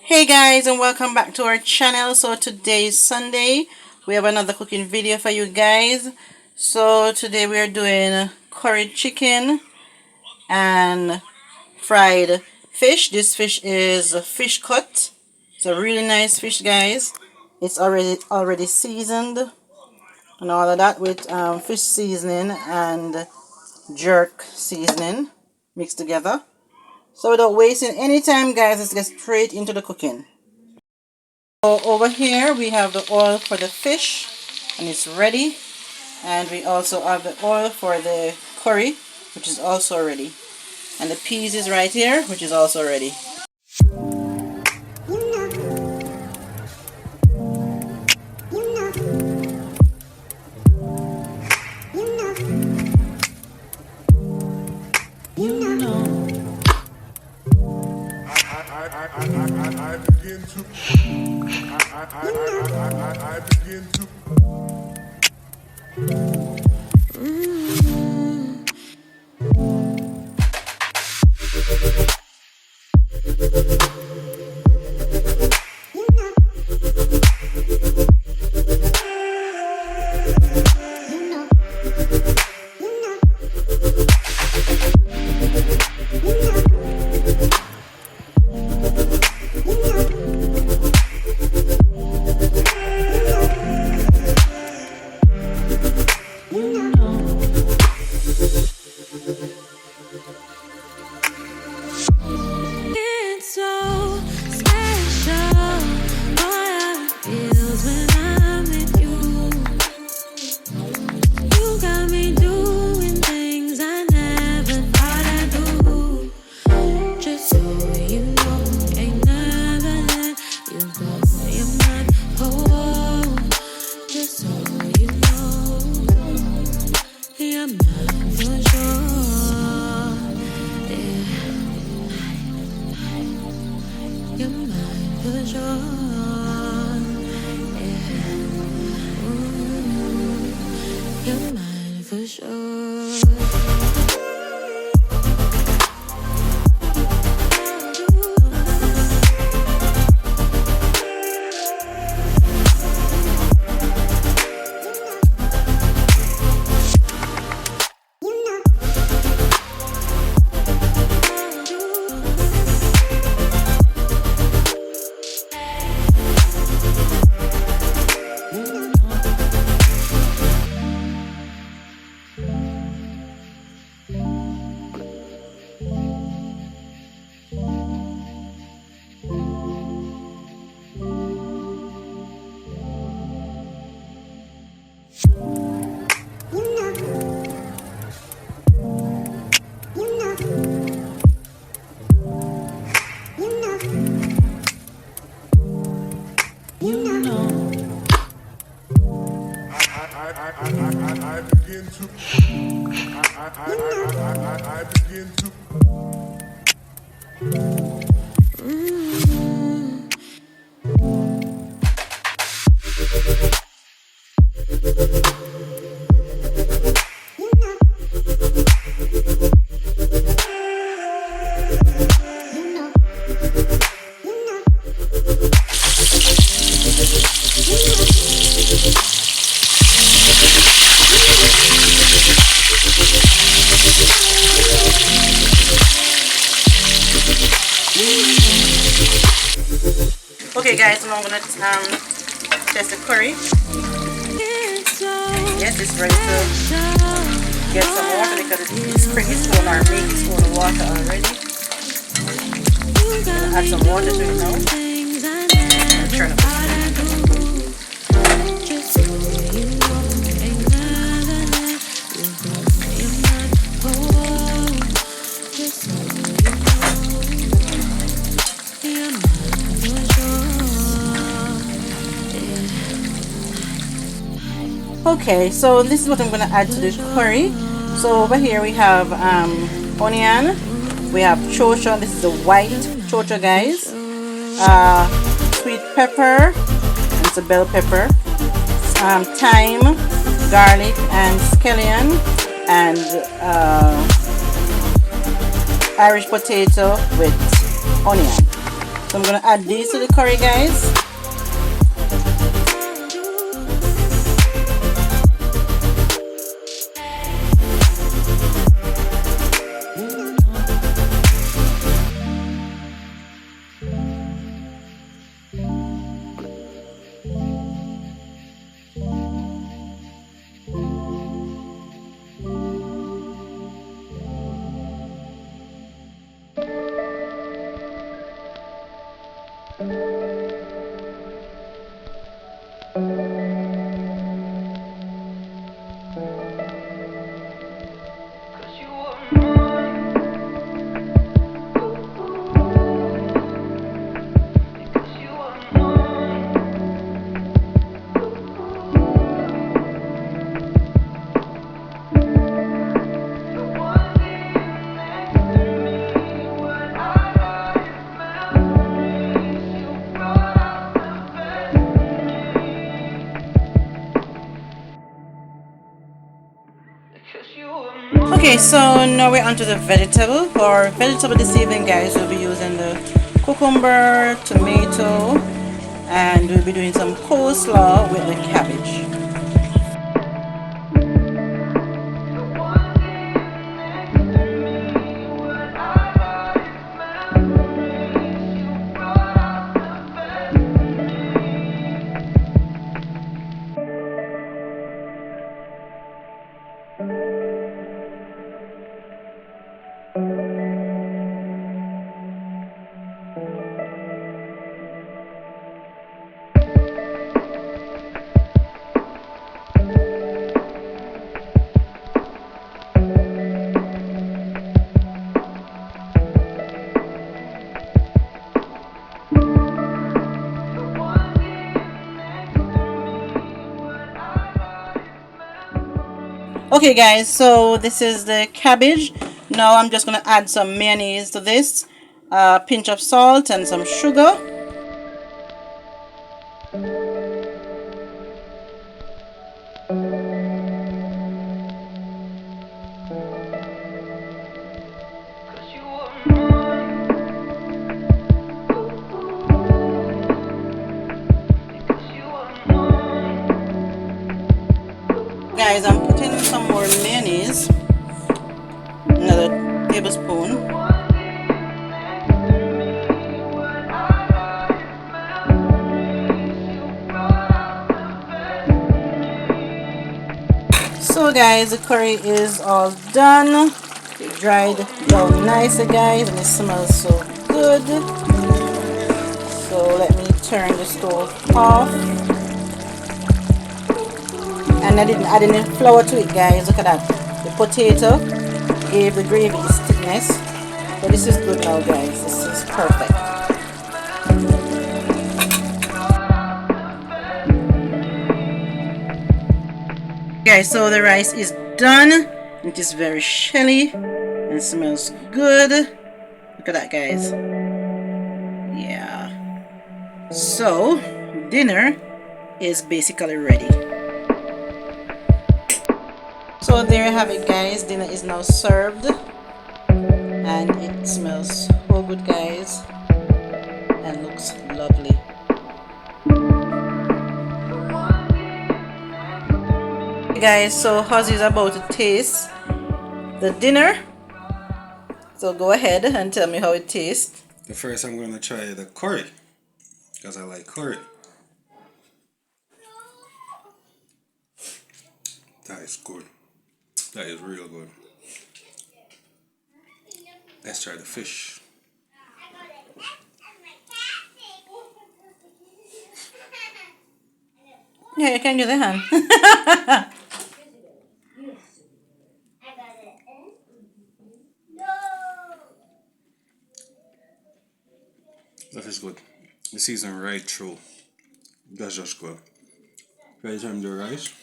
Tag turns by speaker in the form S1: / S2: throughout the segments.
S1: Hey guys, and welcome back to our channel. So today is Sunday. We have another cooking video for you guys. So today we are doing curry chicken and fried fish. This fish is a fish cut. It's a really nice fish, guys. It's already seasoned and all of that with fish seasoning and jerk seasoning mixed together. So without wasting any time, guys, let's get straight into the cooking. So over here we have the oil for the fish and it's ready, and we also have the oil for the curry, which is also ready, and the peas is right here, which is also ready. I begin to Okay guys, so now I'm gonna test the curry. Yes, it's ready to get some water because it's pretty full, our meat is full of water already. I'm gonna add some water to it now. And turn up the stove. Okay, so this is what I'm going to add to the curry. So over here we have onion, we have chocha, this is the white chocha, guys, sweet pepper, it's a bell pepper, thyme, garlic and scallion, and Irish potato with onion. So I'm gonna add these to the curry, guys. Okay, so now we're onto the vegetable. For vegetable this evening, guys, we'll be using the cucumber, tomato, and we'll be doing some coleslaw with the cabbage. Okay guys, so this is the cabbage. Now I'm just going to add some mayonnaise to this, a pinch of salt and some sugar. Guys, I'm putting some more mayonnaise, another tablespoon. So guys, the curry is all done. It dried down nicely, guys, and it smells so good. So let me turn the stove off. And I didn't add any flour to it, guys. Look at that. The potato gave the gravy its thickness. But this is good now, guys. This is perfect. Guys, so the rice is done. It is very shelly and smells good. Look at that, guys. Yeah. So dinner is basically ready. So there you have it, guys. Dinner is now served and it smells so good, guys, and looks lovely. Guys, so Ozzy is about to taste the dinner, so go ahead and tell me how it tastes.
S2: The first I'm going to try the curry because I like curry. That is good. That is real good. Let's try the fish.
S1: Yeah, you can use the hand.
S2: That is good. The season right through. That's just good. Right time the rice.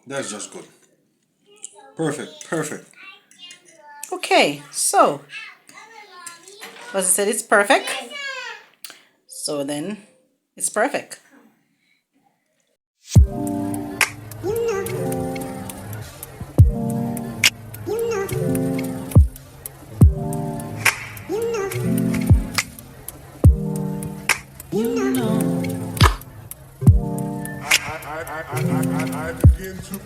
S2: That's just good. Perfect, perfect.
S1: Okay, so as I said, it's perfect. So then it's perfect.
S3: I begin to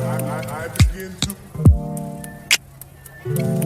S3: I begin to